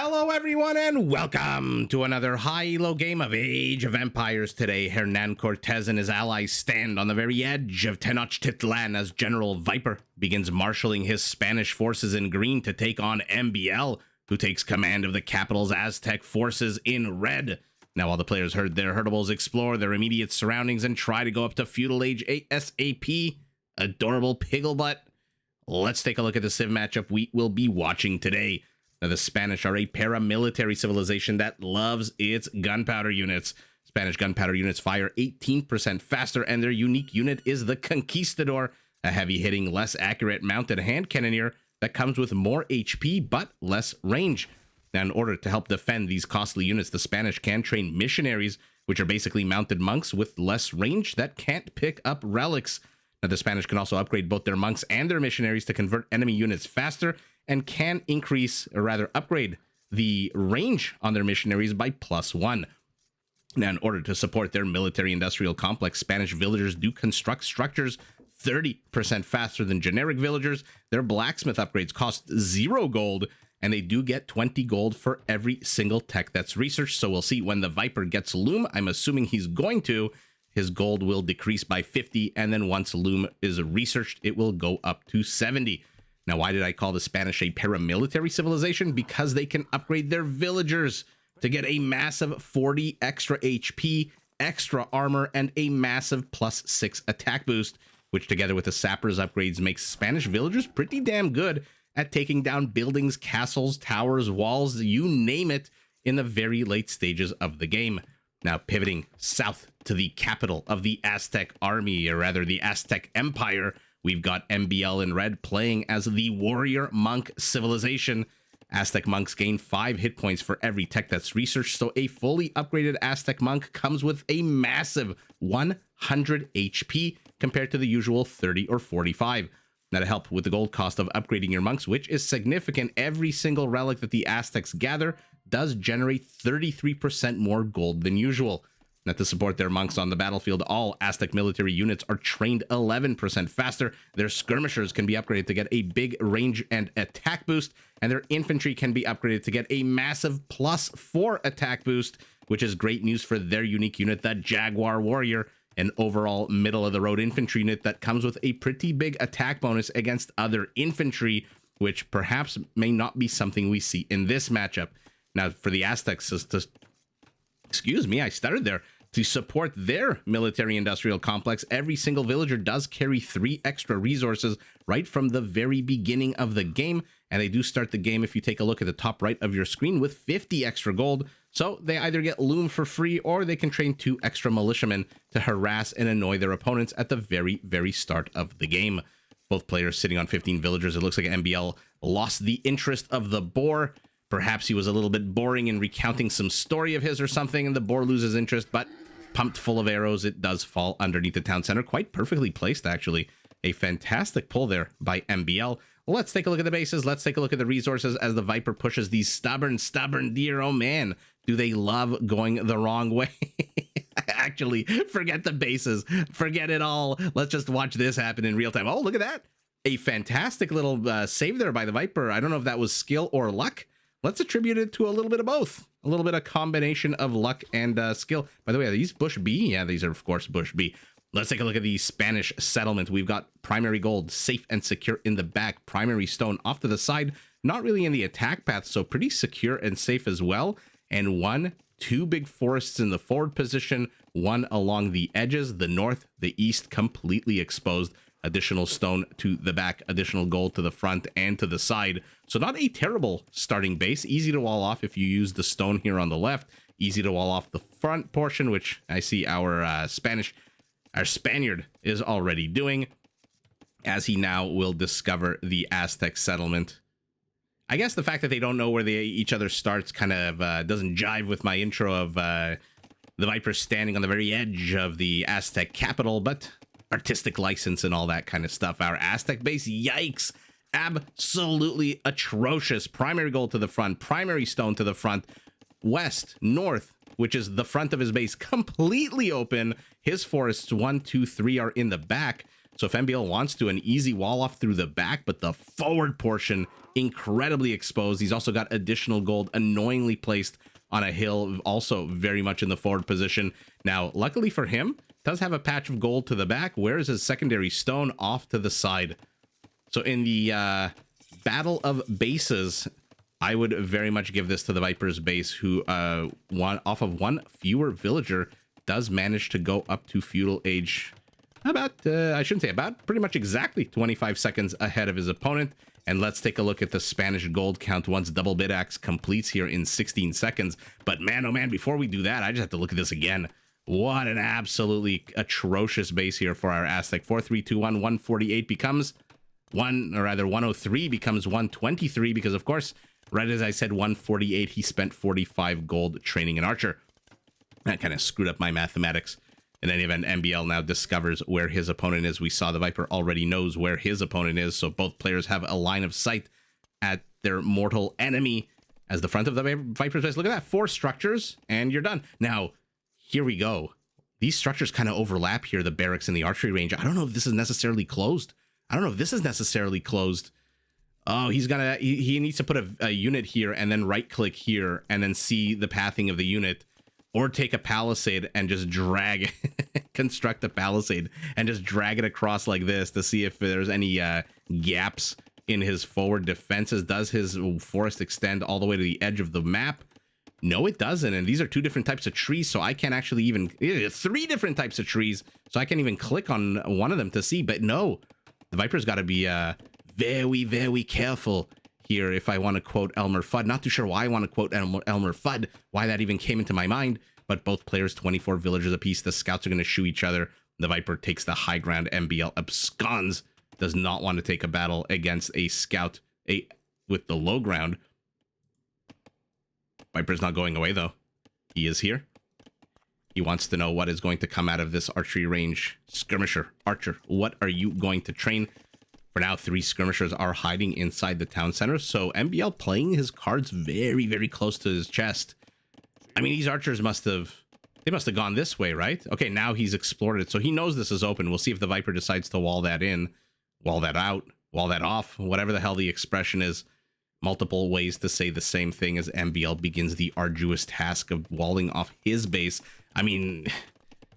Hello everyone and welcome to another high-elo game of Age of Empires. Today, Hernan Cortez and his allies stand on the very edge of Tenochtitlan as General Viper begins marshaling his Spanish forces in green to take on MbL, who takes command of the capital's Aztec forces in red. Now, while the players heard their herdables explore their immediate surroundings and try to go up to Feudal Age ASAP, adorable Pigglebutt, let's take a look at the Civ matchup we will be watching today. Now, the Spanish are a paramilitary civilization that loves its gunpowder units. Spanish gunpowder units fire 18% faster, and their unique unit is the Conquistador, a heavy-hitting, less accurate mounted hand cannoneer that comes with more HP but less range. Now, in order to help defend these costly units, the Spanish can train missionaries, which are basically mounted monks with less range that can't pick up relics. Now, the Spanish can also upgrade both their monks and their missionaries to convert enemy units faster, and can increase, or rather upgrade, the range on their missionaries by +1. Now, in order to support their military-industrial complex, Spanish villagers do construct structures 30% faster than generic villagers. Their blacksmith upgrades cost 0 gold, and they do get 20 gold for every single tech that's researched. So we'll see when the Viper gets Loom. I'm assuming he's going to. His gold will decrease by 50, and then once Loom is researched, it will go up to 70. Now, why did I call the Spanish a paramilitary civilization? Because they can upgrade their villagers to get a massive 40 extra HP, extra armor, and a massive +6 attack boost, which together with the sappers upgrades makes Spanish villagers pretty damn good at taking down buildings, castles, towers, walls, you name it, in the very late stages of the game. Now, pivoting south to the capital of the Aztec army, or rather the Aztec Empire, we've got MbL in red playing as the warrior monk civilization. Aztec monks gain 5 hit points for every tech that's researched, so a fully upgraded Aztec monk comes with a massive 100 HP compared to the usual 30 or 45. Now, to help with the gold cost of upgrading your monks, which is significant, every single relic that the Aztecs gather does generate 33% more gold than usual. Now, to support their monks on the battlefield, all Aztec military units are trained 11% faster. Their skirmishers can be upgraded to get a big range and attack boost, and their infantry can be upgraded to get a massive +4 attack boost, which is great news for their unique unit, the Jaguar Warrior, an overall middle-of-the-road infantry unit that comes with a pretty big attack bonus against other infantry, which perhaps may not be something we see in this matchup. Now, for the Aztecs, to support their military-industrial complex, every single villager does carry 3 extra resources right from the very beginning of the game, and they do start the game, if you take a look at the top right of your screen, with 50 extra gold. So they either get Loom for free, or they can train 2 extra militiamen to harass and annoy their opponents at the very, very start of the game. Both players sitting on 15 villagers. It looks like MbL lost the interest of the boar. Perhaps he was a little bit boring in recounting some story of his or something, and the boar loses interest, but pumped full of arrows, it does fall underneath the town center. Quite perfectly placed, actually. A fantastic pull there by MbL. Let's take a look at the bases. Let's take a look at the resources as the Viper pushes these stubborn deer. Oh man, do they love going the wrong way. Actually, forget the bases. Forget it all. Let's just watch this happen in real time. Oh, look at that. A fantastic little save there by the Viper. I don't know if that was skill or luck. Let's attribute it to a little bit of both. A little bit of combination of luck and skill. By the way, are these Bush B? Yeah, these are, of course, Bush B. Let's take a look at the Spanish settlement. We've got primary gold, safe and secure in the back. Primary stone off to the side, not really in the attack path, so pretty secure and safe as well. And 2 big forests in the forward position, 1 along the edges, the north, the east, completely exposed. Additional stone to the back, additional gold to the front and to the side. So not a terrible starting base. Easy to wall off if you use the stone here on the left. Easy to wall off the front portion, which I see our Spaniard is already doing, as he now will discover the Aztec settlement. I guess the fact that they don't know where each other starts kind of doesn't jive with my intro of the Viper standing on the very edge of the Aztec capital, but artistic license and all that kind of stuff. Our Aztec base, yikes, absolutely atrocious. Primary gold to the front, primary stone to the front, west, north, which is the front of his base, completely open. His forests 1, 2, 3 are in the back. So if MbL wants to, an easy wall off through the back, but the forward portion incredibly exposed. He's also got additional gold annoyingly placed on a hill, also very much in the forward position. Now, luckily for him, does have a patch of gold to the back. Where is his secondary stone? Off to the side. So in the battle of bases, I would very much give this to the Viper's base, who off of one fewer villager does manage to go up to Feudal Age about, I shouldn't say about, pretty much exactly 25 seconds ahead of his opponent. And let's take a look at the Spanish gold count once double bid axe completes here in 16 seconds. But man, oh man, before we do that, I just have to look at this again. What an absolutely atrocious base here for our Aztec. 4321, 148 becomes 103 becomes 123, because of course, right as I said 148, he spent 45 gold training an archer. That kind of screwed up my mathematics. In any event, MbL now discovers where his opponent is. We saw the Viper already knows where his opponent is, so both players have a line of sight at their mortal enemy as the front of the Viper's base. Look at that, 4 structures, and you're done. Now, here we go. These structures kind of overlap here, the barracks and the archery range. I don't know if this is necessarily closed. Oh, he needs to put a unit here and then right-click here and then see the pathing of the unit. Or take a palisade and just drag, construct a palisade and just drag it across like this to see if there's any gaps in his forward defenses. Does his forest extend all the way to the edge of the map? No, it doesn't. And these are 2 different types of trees, so I can't actually even... 3 different types of trees, so I can't even click on one of them to see. But no, the Viper's got to be very, very careful here if I want to quote Elmer Fudd. Not too sure why I want to quote Elmer Fudd, why that even came into my mind, but both players 24 villagers apiece. The scouts are going to shoot each other. The Viper takes the high ground. MbL absconds, does not want to take a battle against a scout with the low ground. Viper's not going away though. He is here. He wants to know what is going to come out of this archery range. Skirmisher, archer, what are you going to train? For now, 3 skirmishers are hiding inside the town center, so MbL playing his cards very, very close to his chest. I mean, these archers must have gone this way, right? Okay, now he's explored it, so he knows this is open. We'll see if the Viper decides to wall that in, wall that out, wall that off, whatever the hell the expression is. Multiple ways to say the same thing as MbL begins the arduous task of walling off his base. I mean...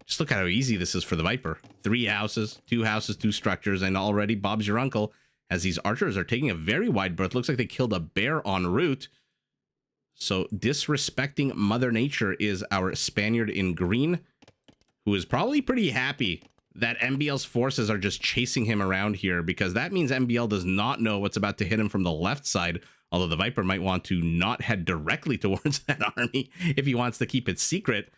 just look at how easy this is for the Viper. 3 houses, 2 structures, and already Bob's your uncle, as these archers are taking a very wide berth. Looks like they killed a bear en route. So disrespecting Mother Nature is our Spaniard in green, who is probably pretty happy that MbL's forces are just chasing him around here, because that means MbL does not know what's about to hit him from the left side, although the Viper might want to not head directly towards that army if he wants to keep it secret.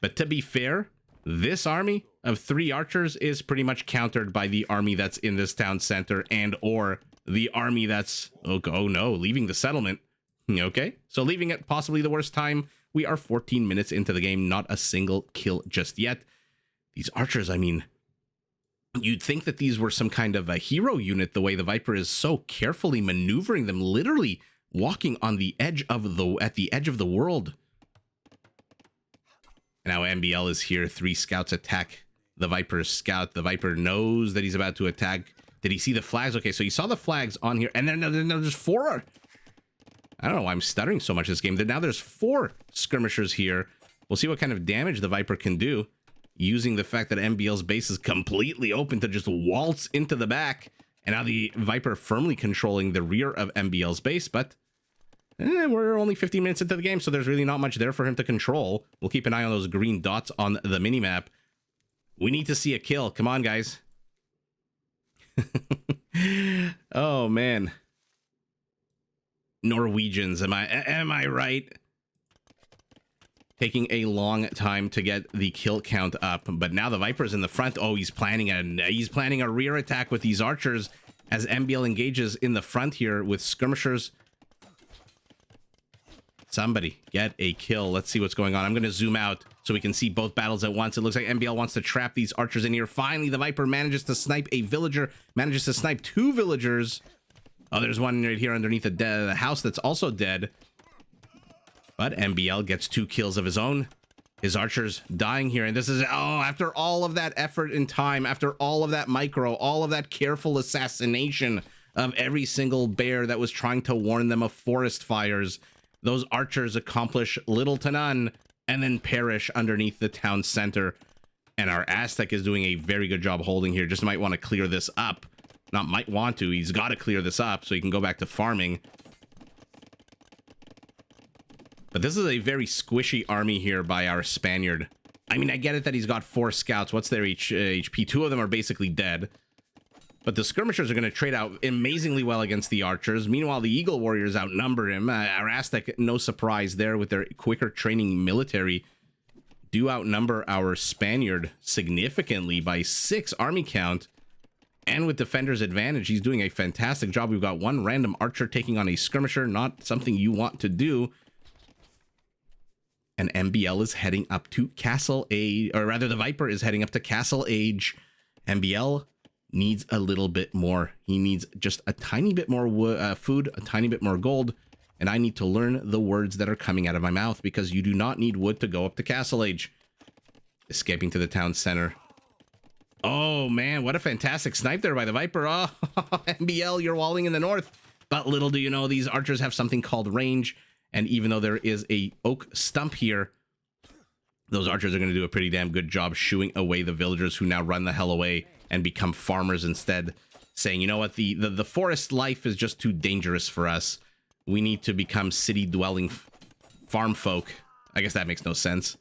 But to be fair, this army of 3 archers is pretty much countered by the army that's in this town center and or the army that's, oh no, leaving the settlement. Okay, so leaving at possibly the worst time. We are 14 minutes into the game, not a single kill just yet. These archers, I mean, you'd think that these were some kind of a hero unit, the way the Viper is so carefully maneuvering them, literally walking on the edge of the world. Now MbL is here. 3 scouts attack the Viper's scout. The Viper knows that he's about to attack. Did he see the flags? Okay, so he saw the flags on here, and then there's 4. I don't know why I'm stuttering so much this game. Now there's 4 skirmishers here. We'll see what kind of damage the Viper can do, using the fact that MbL's base is completely open to just waltz into the back. And now the Viper firmly controlling the rear of MbL's base, but we're only 15 minutes into the game, so there's really not much there for him to control. We'll keep an eye on those green dots on the minimap. We need to see a kill. Come on, guys. Oh, man. Norwegians, am I right? Taking a long time to get the kill count up, but now the Viper's in the front. Oh, he's planning a rear attack with these archers as MbL engages in the front here with skirmishers. Somebody get a kill. Let's see what's going on. I'm going to zoom out so we can see both battles at once. It looks like MbL wants to trap these archers in here. Finally, the Viper manages to snipe a villager, manages to snipe 2 villagers. Oh, there's one right here underneath the house that's also dead. But MbL gets 2 kills of his own. His archers dying here, and this is, oh, after all of that effort and time, after all of that micro, all of that careful assassination of every single bear that was trying to warn them of forest fires, those archers accomplish little to none and then perish underneath the town center. And our Aztec is doing a very good job holding here. Just might want to clear this up. Not might want to, he's got to clear this up so he can go back to farming. But this is a very squishy army here by our Spaniard. I mean, I get it that he's got 4 scouts. What's their HP? 2 of them are basically dead. But the skirmishers are going to trade out amazingly well against the archers. Meanwhile, the Eagle Warriors outnumber him. Our Aztec, no surprise there with their quicker training military, do outnumber our Spaniard significantly by 6 army count. And with Defender's advantage, he's doing a fantastic job. We've got 1 random archer taking on a skirmisher, not something you want to do. And MbL is heading up to Castle Age, or rather the Viper is heading up to Castle Age. MbL needs a little bit more. He needs just a tiny bit more food, a tiny bit more gold, and I need to learn the words that are coming out of my mouth, because you do not need wood to go up to Castle Age. Escaping to the town center. Oh man, what a fantastic snipe there by the Viper. Oh, MbL, you're walling in the north. But little do you know, these archers have something called range. And even though there is a oak stump here, those archers are going to do a pretty damn good job shooing away the villagers who now run the hell away and become farmers instead, saying, you know what, the forest life is just too dangerous for us. We need to become city-dwelling farm folk. I guess that makes no sense.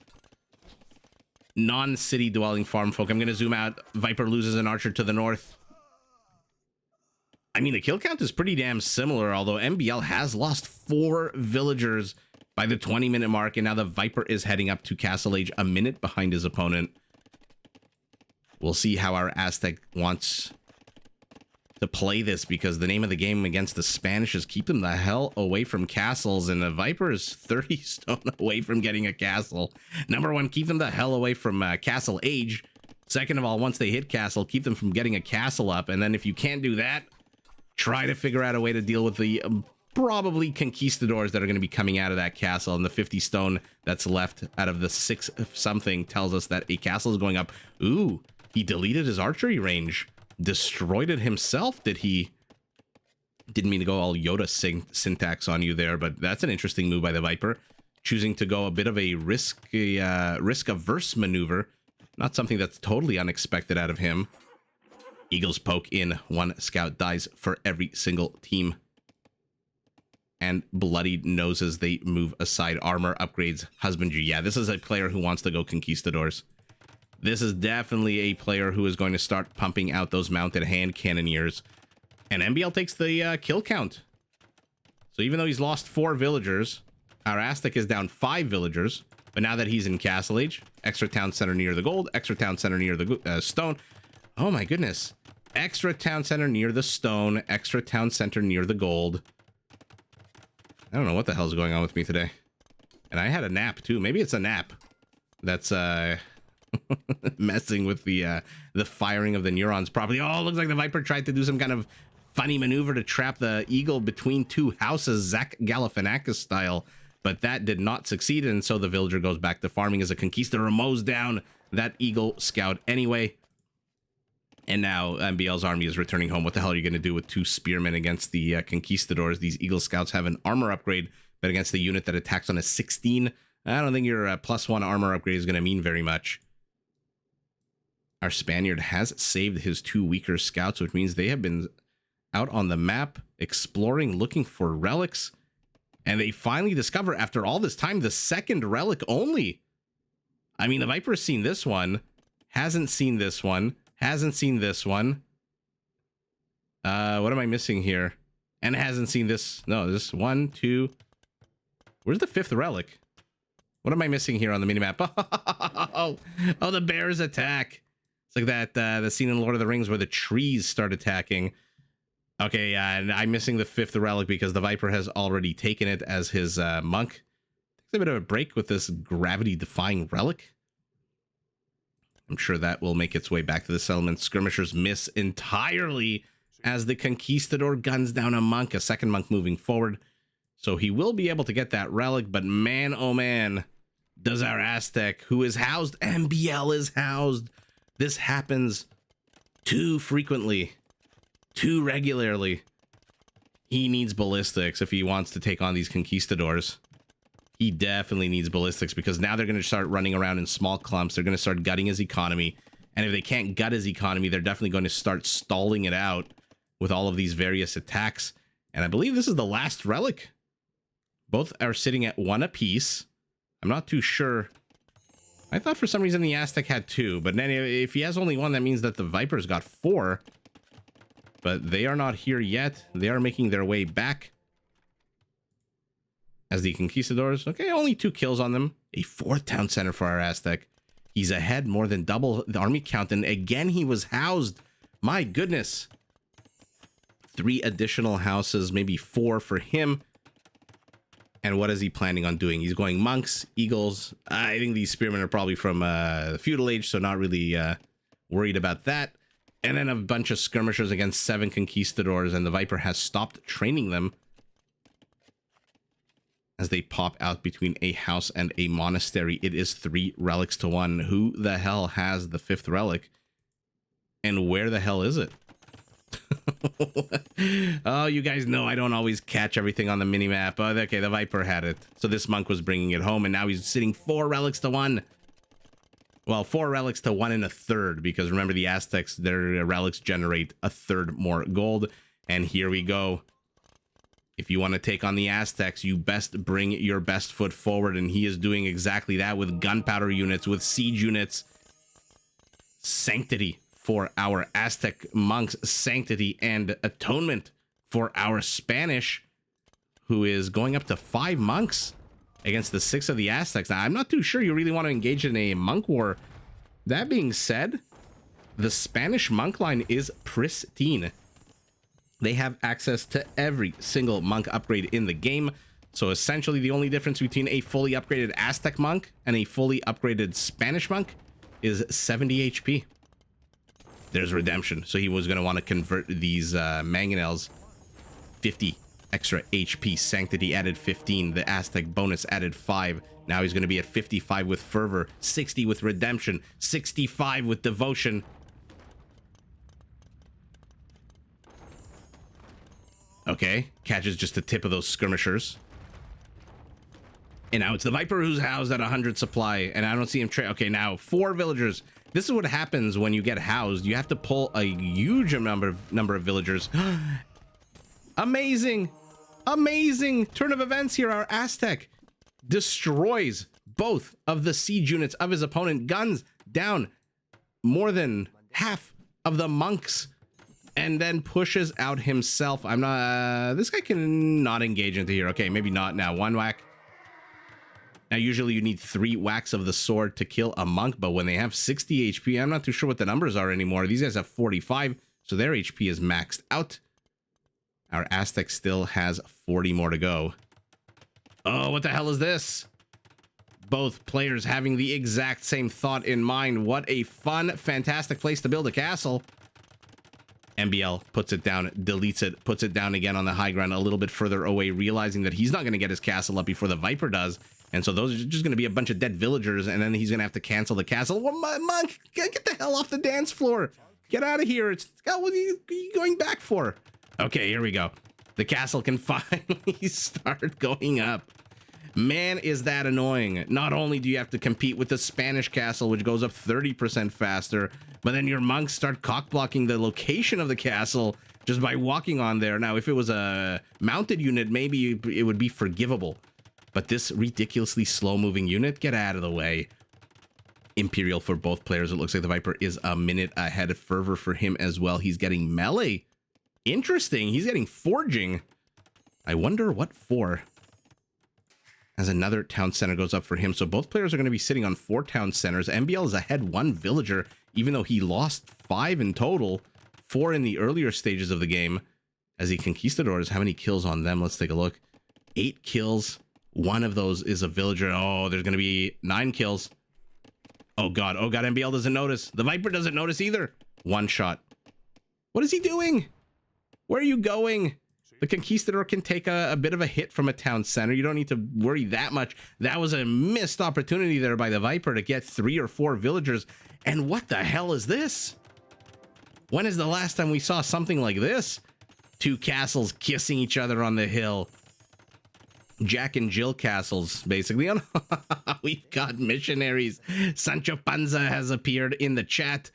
Non-city dwelling farm folk. I'm going to zoom out. Viper loses an archer to the north. I mean, the kill count is pretty damn similar, although MbL has lost 4 villagers by the 20-minute mark, and now the Viper is heading up to Castle Age a minute behind his opponent. We'll see how our Aztec wants to play this, because the name of the game against the Spanish is keep them the hell away from castles, and the Viper is 30 stone away from getting a castle. Number 1, keep them the hell away from Castle Age. Second of all, once they hit castle, keep them from getting a castle up, and then if you can't do that, try to figure out a way to deal with the probably conquistadors that are going to be coming out of that castle. And the 50 stone that's left out of the 6 something tells us that a castle is going up. Ooh, he deleted his archery range. Destroyed it himself, did he? Didn't mean to go all Yoda syntax on you there, but that's an interesting move by the Viper. Choosing to go a bit of a risk-averse maneuver. Not something that's totally unexpected out of him. Eagles poke in. 1 scout dies for every single team. And bloodied noses, they move aside. Armor upgrades, husbandry. Yeah, this is a player who wants to go conquistadors. This is definitely a player who is going to start pumping out those mounted hand cannoneers. And MbL takes the kill count. So even though he's lost 4 villagers, our Aztec is down 5 villagers. But now that he's in Castle Age, extra town center near the gold, extra town center near the stone. Oh my goodness. Extra town center near the stone, extra town center near the gold. I don't know what the hell's going on with me today. And I had a nap too. Maybe it's a nap that's messing with the firing of the neurons properly. Oh, looks like the Viper tried to do some kind of funny maneuver to trap the eagle between 2 houses, Zach Galifianakis style. But that did not succeed, and so the villager goes back to farming as a conquistador mows down that eagle scout anyway. And now MbL's army is returning home. What the hell are you going to do with 2 spearmen against the conquistadors? These Eagle Scouts have an armor upgrade, but against the unit that attacks on a 16, I don't think your +1 armor upgrade is going to mean very much. Our Spaniard has saved his 2 weaker scouts, which means they have been out on the map, exploring, looking for relics. And they finally discover, after all this time, the 2nd relic only. I mean, the Viper's seen this one, hasn't seen this one, hasn't seen this one. What am I missing here? And hasn't seen this. No, this 1, 2. Where's the 5th relic? What am I missing here on the minimap? Oh, the bears attack. It's like that the scene in Lord of the Rings where the trees start attacking. Okay, and I'm missing the 5th relic because the Viper has already taken it as his monk. Takes a bit of a break with this gravity-defying relic. I'm sure that will make its way back to the settlement. Skirmishers miss entirely as the conquistador guns down a monk, a 2nd monk moving forward. So he will be able to get that relic, but man, oh man, does our Aztec, who is housed, MbL is housed. This happens too frequently, too regularly. He needs ballistics if he wants to take on these conquistadors. He definitely needs ballistics, because now they're going to start running around in small clumps. They're going to start gutting his economy. And if they can't gut his economy, they're definitely going to start stalling it out with all of these various attacks. And I believe this is the last relic. Both are sitting at 1 apiece. I'm not too sure. I thought for some reason the Aztec had 2, but then if he has only 1, that means that the Viper's got 4. But they are not here yet. They are making their way back. As the conquistadors, okay, only 2 kills on them. A 4th town center for our Aztec. He's ahead, more than double the army count, and again he was housed. My goodness. 3 additional houses, maybe 4 for him. And what is he planning on doing? He's going monks, eagles. I think these spearmen are probably from the Feudal Age, so not really worried about that. And then a bunch of skirmishers against 7 conquistadors, and the Viper has stopped training them as they pop out between a house and a monastery. It is 3 relics to 1. Who the hell has the 5th relic? And where the hell is it? Oh, you guys know I don't always catch everything on the minimap. Oh, okay, the Viper had it. So this monk was bringing it home, and now he's sitting 4 relics to 1. Well, 4 relics to 1 1/3, because remember the Aztecs, their relics generate 1/3 more gold. And here we go. If you want to take on the Aztecs, you best bring your best foot forward, and he is doing exactly that with gunpowder units, with siege units. Sanctity for our Aztec monks, sanctity and atonement for our Spanish, who is going up to 5 monks against the 6 of the Aztecs. Now, I'm not too sure you really want to engage in a monk war. That being said, the Spanish monk line is pristine. They have access to every single monk upgrade in the game. So essentially the only difference between a fully upgraded Aztec monk and a fully upgraded Spanish monk is 70 HP. There's redemption. So he was going to want to convert these mangonels. 50 extra HP. Sanctity added 15. The Aztec bonus added 5. Now he's going to be at 55 with fervor, 60 with redemption, 65 with devotion. Okay, catches just the tip of those skirmishers. And now it's the Viper who's housed at 100 supply, and I don't see him okay, now 4 villagers. This is what happens when you get housed. You have to pull a huge number of villagers. Amazing, amazing turn of events here. Our Aztec destroys both of the siege units of his opponent, guns down more than half of the monks, and then pushes out himself. I'm not, this guy can not engage into here. Okay, maybe not now. 1 whack. Now, usually you need 3 whacks of the sword to kill a monk, but when they have 60 HP, I'm not too sure what the numbers are anymore. These guys have 45, so their HP is maxed out. Our Aztec still has 40 more to go. Oh, what the hell is this? Both players having the exact same thought in mind. What a fun, fantastic place to build a castle. MbL puts it down, deletes it, puts it down again on the high ground a little bit further away, realizing that he's not going to get his castle up before the Viper does. And so those are just going to be a bunch of dead villagers, and then he's going to have to cancel the castle. Well, monk, get the hell off the dance floor. Get out of here. What are you going back for? Okay, here we go. The castle can finally start going up. Man, is that annoying. Not only do you have to compete with the Spanish castle, which goes up 30% faster, but then your monks start cock-blocking the location of the castle just by walking on there. Now, if it was a mounted unit, maybe it would be forgivable. But this ridiculously slow-moving unit, get out of the way. Imperial for both players. It looks like the Viper is a minute ahead of fervor for him as well. He's getting melee. Interesting. He's getting forging. I wonder what for. As another town center goes up for him. So both players are going to be sitting on 4 town centers. MbL is ahead 1 villager, even though he lost 5 in total, 4 in the earlier stages of the game. As the conquistadors, how many kills on them? Let's take a look. 8 kills. 1 of those is a villager. Oh, there's going to be 9 kills. Oh god, MbL doesn't notice. The Viper doesn't notice either. 1 shot. What is he doing? Where are you going? The Conquistador can take a bit of a hit from a town center. You don't need to worry that much. That was a missed opportunity there by the Viper to get 3 or 4 villagers. And what the hell is this? When is the last time we saw something like this? 2 castles kissing each other on the hill. Jack and Jill castles, basically. We've got missionaries. Sancho Panza has appeared in the chat.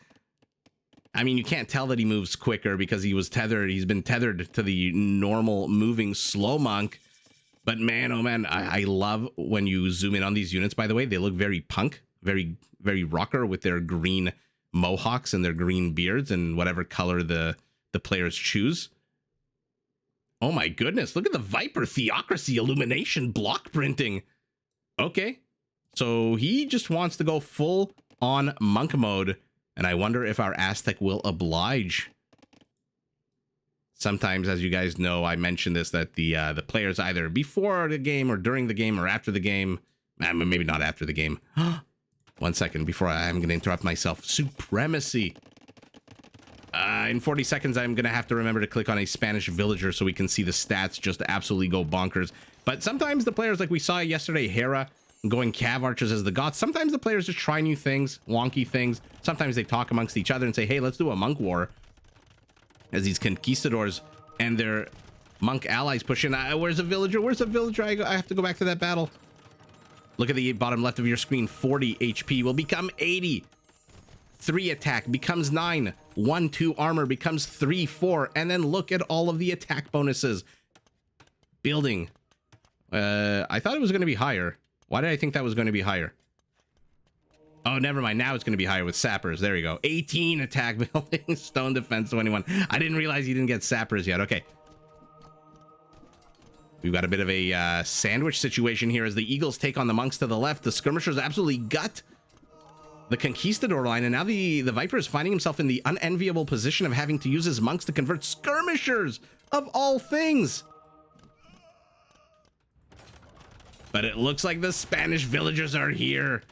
I mean, you can't tell that he moves quicker because he was tethered. He's been tethered to the normal moving slow monk. But man, oh man, I love when you zoom in on these units, by the way. They look very punk, very, very rocker with their green mohawks and their green beards and whatever color the players choose. Oh my goodness, look at the Viper Theocracy illumination block printing. Okay, so he just wants to go full on monk mode. And I wonder if our Aztec will oblige. Sometimes, as you guys know, I mentioned this, that the players either before the game or during the game or after the game, maybe not after the game. 1 second before I'm going to interrupt myself. Supremacy. In 40 seconds, I'm going to have to remember to click on a Spanish villager so we can see the stats just absolutely go bonkers. But sometimes the players, like we saw yesterday, Hera, going Cav Archers as the Goths. Sometimes the players just try new things, wonky things. Sometimes they talk amongst each other and say, hey, let's do a monk war. As these conquistadors and their monk allies push in. Where's a villager? Where's a villager? I have to go back to that battle. Look at the bottom left of your screen. 40 HP will become 80. 3 attack becomes 9. 1, 2 armor becomes 3, 4. And then look at all of the attack bonuses. Building. I thought it was going to be higher. Why did I think that was going to be higher? Oh, never mind. Now it's going to be higher with sappers. There you go. 18 attack building, stone defense 21. I didn't realize you didn't get sappers yet. Okay. We've got a bit of a sandwich situation here as the Eagles take on the monks to the left. The skirmishers absolutely gut the Conquistador line, and now the Viper is finding himself in the unenviable position of having to use his monks to convert skirmishers, of all things. But it looks like the Spanish villagers are here.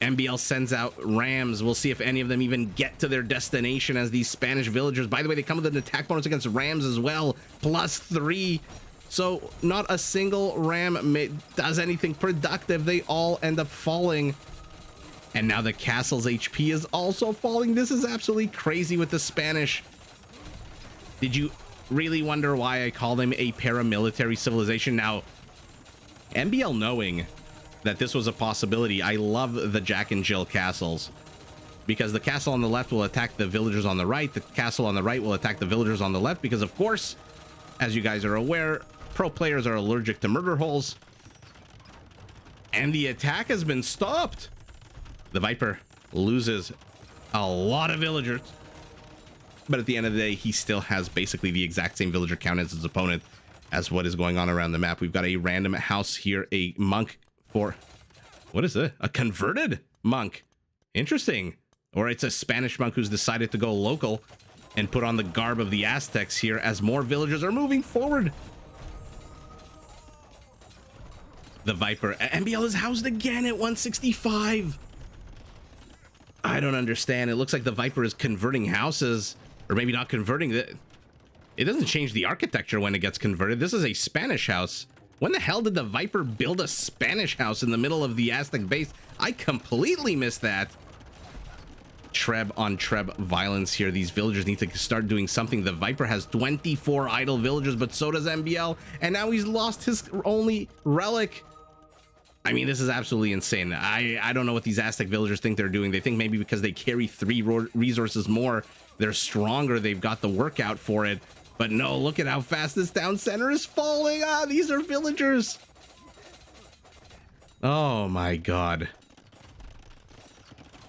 MbL sends out rams. We'll see if any of them even get to their destination as these Spanish villagers. By the way, they come with an attack bonus against rams as well. +3. So not a single ram does anything productive. They all end up falling. And now the castle's HP is also falling. This is absolutely crazy with the Spanish. Did you really wonder why I call them a paramilitary civilization? Now, MbL knowing that this was a possibility, I love the Jack and Jill castles, because the castle on the left will attack the villagers on the right. The castle on the right will attack the villagers on the left, because of course, as you guys are aware, pro players are allergic to murder holes. And the attack has been stopped. The Viper loses a lot of villagers, but at the end of the day, he still has basically the exact same villager count as his opponent. As what is going on around the map, we've got a random house here, a monk for, what is it? A converted monk. Interesting. Or it's a Spanish monk who's decided to go local and put on the garb of the Aztecs here as more villagers are moving forward. The Viper, MbL is housed again at 165. I don't understand. It looks like the Viper is converting houses, or maybe not converting it. It doesn't change the architecture when it gets converted. This is a Spanish house. When the hell did the Viper build a Spanish house in the middle of the Aztec base? I completely missed that. Treb on Treb violence here. These villagers need to start doing something. The Viper has 24 idle villagers, but so does MbL. And now he's lost his only relic. I mean, this is absolutely insane. I don't know what these Aztec villagers think they're doing. They think maybe because they carry 3 resources more, they're stronger. They've got the workout for it. But no, look at how fast this town center is falling. Ah, these are villagers. Oh my god.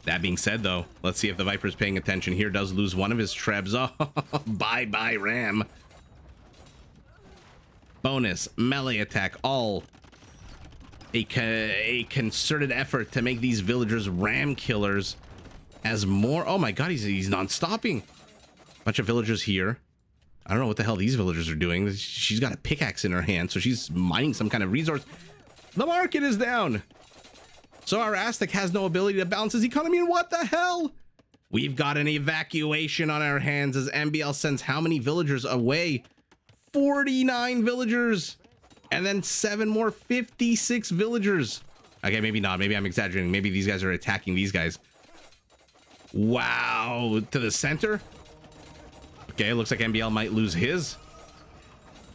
That being said, though, let's see if the Viper's paying attention here. Does lose one of his trebs. Oh, bye-bye, Ram. Bonus, melee attack, all a concerted effort to make these villagers ram killers as more. Oh my god, he's non-stopping. Bunch of villagers here. I don't know what the hell these villagers are doing. She's got a pickaxe in her hand, so she's mining some kind of resource. The market is down. So our Aztec has no ability to balance his economy, and what the hell? We've got an evacuation on our hands as MbL sends how many villagers away? 49 villagers. And then 7 more, 56 villagers. Okay, maybe not. Maybe I'm exaggerating. Maybe these guys are attacking these guys. Wow. To the center. Okay, looks like MbL might lose his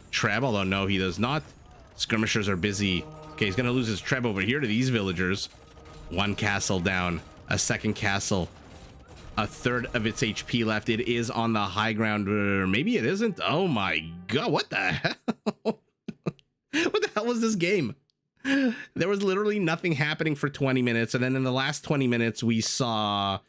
Treb, although no, he does not. Skirmishers are busy. Okay, he's going to lose his Treb over here to these villagers. 1 castle down. A 2nd castle. A 1/3 of its HP left. It is on the high ground. Or maybe it isn't. Oh my god, what the hell? What the hell was this game? There was literally nothing happening for 20 minutes. And then in the last 20 minutes, we saw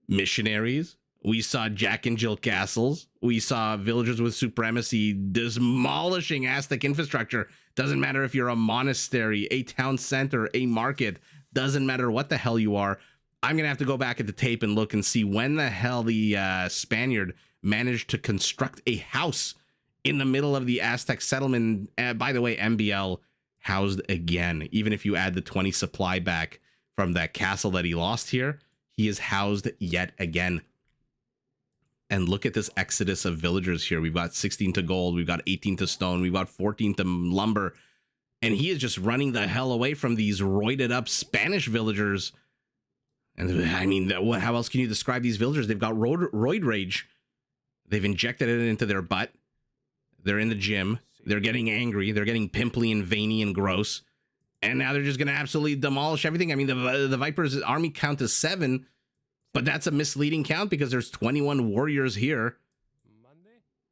missionaries. We saw Jack and Jill castles. We saw villagers with supremacy demolishing Aztec infrastructure. Doesn't matter if you're a monastery, a town center, a market. Doesn't matter what the hell you are. I'm going to have to go back at the tape and look and see when the hell the Spaniard managed to construct a house in the middle of the Aztec settlement. By the way, MbL housed again. Even if you add the 20 supply back from that castle that he lost here, he is housed yet again. And look at this exodus of villagers here. We've got 16 to gold. We've got 18 to stone. We've got 14 to lumber. And he is just running the hell away from these roided up Spanish villagers. And I mean, how else can you describe these villagers? They've got roid rage. They've injected it into their butt. They're in the gym. They're getting angry. They're getting pimply and veiny and gross. And now they're just going to absolutely demolish everything. I mean, the Viper's army count is 7. But that's a misleading count because there's 21 warriors here.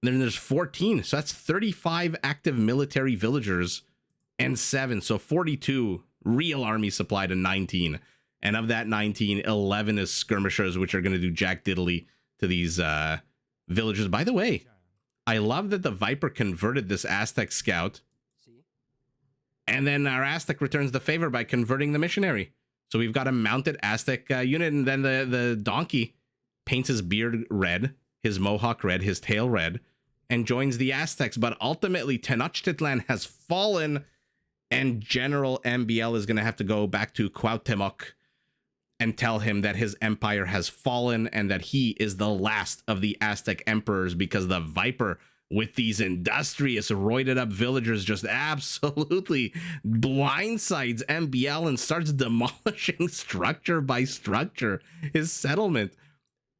Then there's 14. So that's 35 active military villagers and 7. So 42 real army supply to 19. And of that 19, 11 is skirmishers, which are going to do jack diddly to these villagers. By the way, I love that the Viper converted this Aztec scout. And then our Aztec returns the favor by converting the missionary. So we've got a mounted Aztec unit, and then the donkey paints his beard red, his mohawk red, his tail red, and joins the Aztecs. But ultimately, Tenochtitlan has fallen, and General MbL is going to have to go back to Cuauhtemoc and tell him that his empire has fallen and that he is the last of the Aztec emperors, because the Viper, with these industrious, roided up villagers, just absolutely blindsides MbL and starts demolishing structure by structure, his settlement.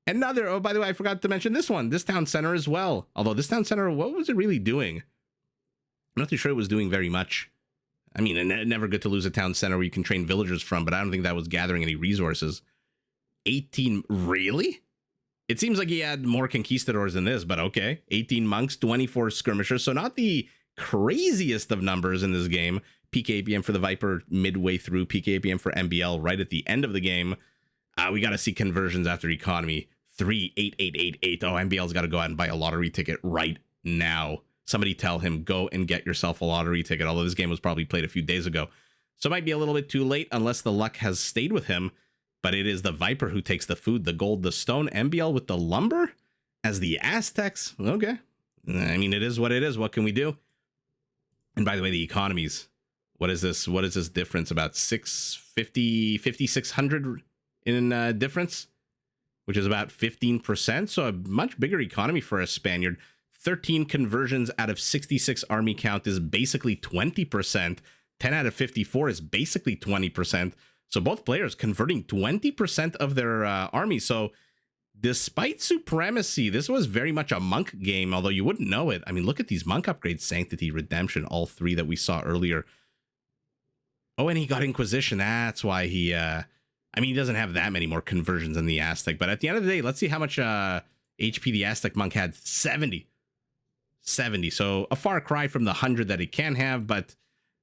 Another, oh, by the way, I forgot to mention this one, this town center as well. Although this town center, what was it really doing? I'm not too sure it was doing very much. I mean, never good to lose a town center where you can train villagers from, but I don't think that was gathering any resources. 18, really? It seems like he had more conquistadors than this, but okay. 18 monks, 24 skirmishers. So not the craziest of numbers in this game. PKAPM for the Viper midway through, PKAPM for MbL right at the end of the game. We got to see conversions after economy. 38888. Oh, MbL's got to go out and buy a lottery ticket right now. Somebody tell him, go and get yourself a lottery ticket. Although this game was probably played a few days ago. So it might be a little bit too late unless the luck has stayed with him. But it is the Viper who takes the food, the gold, the stone. MbL with the lumber as the Aztecs. Okay. I mean, it is what it is. What can we do? And by the way, the economies. What is this? What is this difference? About 5,600 in difference, which is about 15%. So a much bigger economy for a Spaniard. 13 conversions out of 66 army count is basically 20%. 10 out of 54 is basically 20%. So both players converting 20% of their army. So despite supremacy, this was very much a monk game, although you wouldn't know it. I mean, look at these monk upgrades, Sanctity, Redemption, all 3 that we saw earlier. Oh, and he got Inquisition. That's why he, I mean, he doesn't have that many more conversions than the Aztec. But at the end of the day, let's see how much HP the Aztec monk had. 70. So a far cry from the 100 that he can have, but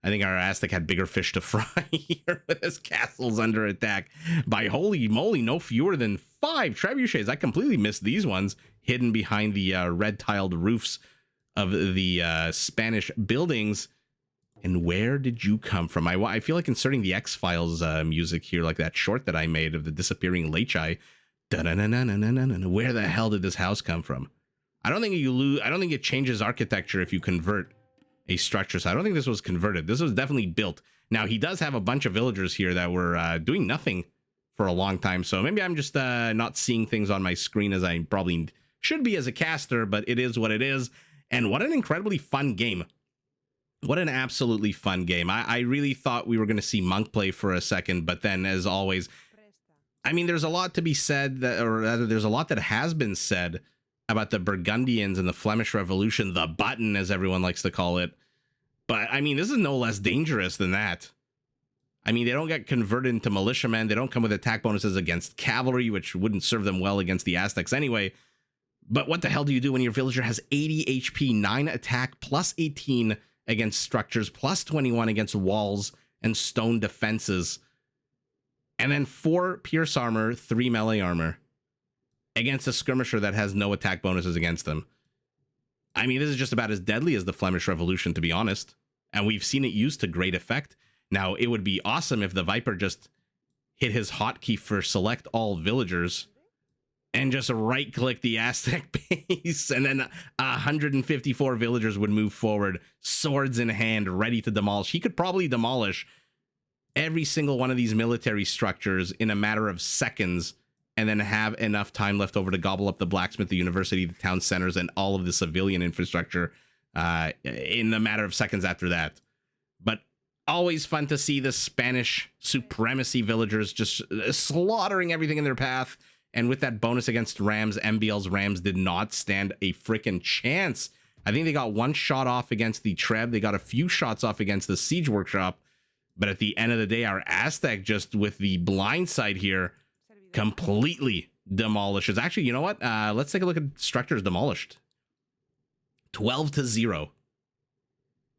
I think our Aztec had bigger fish to fry here with his castles under attack by, holy moly, no fewer than 5 trebuchets. I completely missed these ones hidden behind the red tiled roofs of the Spanish buildings. And where did you come from? I feel like inserting the X-Files music here, like that short that I made of the disappearing Lechai. Where the hell did this house come from? I don't think you lose. I don't think it changes architecture if you convert a structure. So I don't think this was converted. This was definitely built. Now, he does have a bunch of villagers here that were doing nothing for a long time. So maybe I'm just not seeing things on my screen as I probably should be as a caster, but it is what it is. And what an incredibly fun game. What an absolutely fun game. I really thought we were going to see Monk play for a second, but then, as always, I mean, there's a lot to be said, or rather, there's a lot that has been said about the Burgundians and the Flemish Revolution, the button, as everyone likes to call it. But, I mean, this is no less dangerous than that. I mean, they don't get converted into militiamen. They don't come with attack bonuses against cavalry, which wouldn't serve them well against the Aztecs anyway. But what the hell do you do when your villager has 80 HP, 9 attack, plus 18 against structures, plus 21 against walls and stone defenses, and then 4 pierce armor, 3 melee armor against a skirmisher that has no attack bonuses against them? I mean, this is just about as deadly as the Flemish Revolution, to be honest. And we've seen it used to great effect. Now, it would be awesome if the Viper just hit his hotkey for select all villagers and just right-click the Aztec base, and then 154 villagers would move forward, swords in hand, ready to demolish. He could probably demolish every single one of these military structures in a matter of seconds, and then have enough time left over to gobble up the blacksmith, the university, the town centers, and all of the civilian infrastructure in a matter of seconds after that. But always fun to see the Spanish supremacy villagers just slaughtering everything in their path. And with that bonus against Rams, MbL's Rams did not stand a freaking chance. I think they got 1 shot off against the Treb. They got a few shots off against the Siege Workshop. But at the end of the day, our Aztec, just with the blind side here, completely demolishes. Actually, you know what? Let's take a look at structures demolished. 12-0.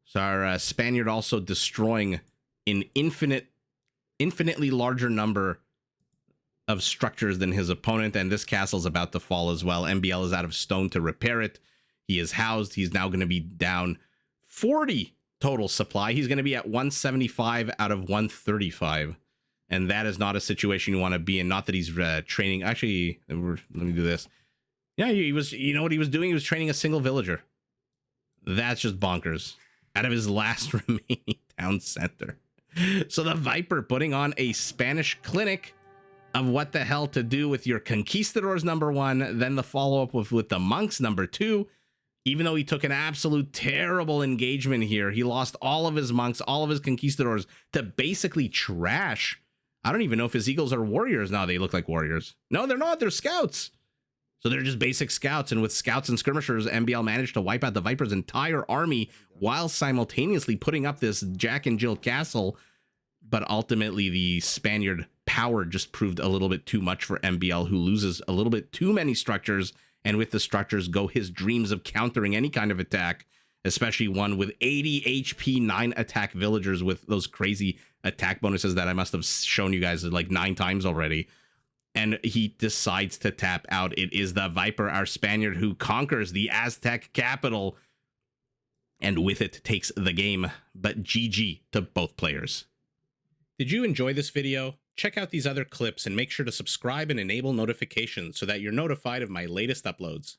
So our Spaniard also destroying an infinitely larger number of structures than his opponent, and this castle's about to fall as well. MbL is out of stone to repair it. He is housed. He's now going to be down 40 total supply. He's going to be at 175 out of 135, and that is not a situation you want to be in. Not that he's training. Actually, let me do this. Yeah, he was. You know what he was doing? He was training a single villager. That's just bonkers. Out of his last remaining town center. So the Viper putting on a Spanish clinic of what the hell to do with your conquistadors, number 1, then the follow-up with the monks, number 2. Even though he took an absolute terrible engagement here, he lost all of his monks, all of his conquistadors to basically trash. I don't even know if his eagles are warriors now. They look like warriors. No, they're not. They're scouts. So they're just basic scouts, and with scouts and skirmishers, MbL managed to wipe out the Viper's entire army while simultaneously putting up this Jack and Jill castle. But ultimately, the Spaniard power just proved a little bit too much for MbL, who loses a little bit too many structures, and with the structures go his dreams of countering any kind of attack, especially one with 80 HP, 9 attack villagers with those crazy attack bonuses that I must have shown you guys like 9 times already. And he decides to tap out. It is the Viper, our Spaniard, who conquers the Aztec capital, and with it takes the game. But GG to both players. Did you enjoy this video? Check out these other clips and make sure to subscribe and enable notifications so that you're notified of my latest uploads.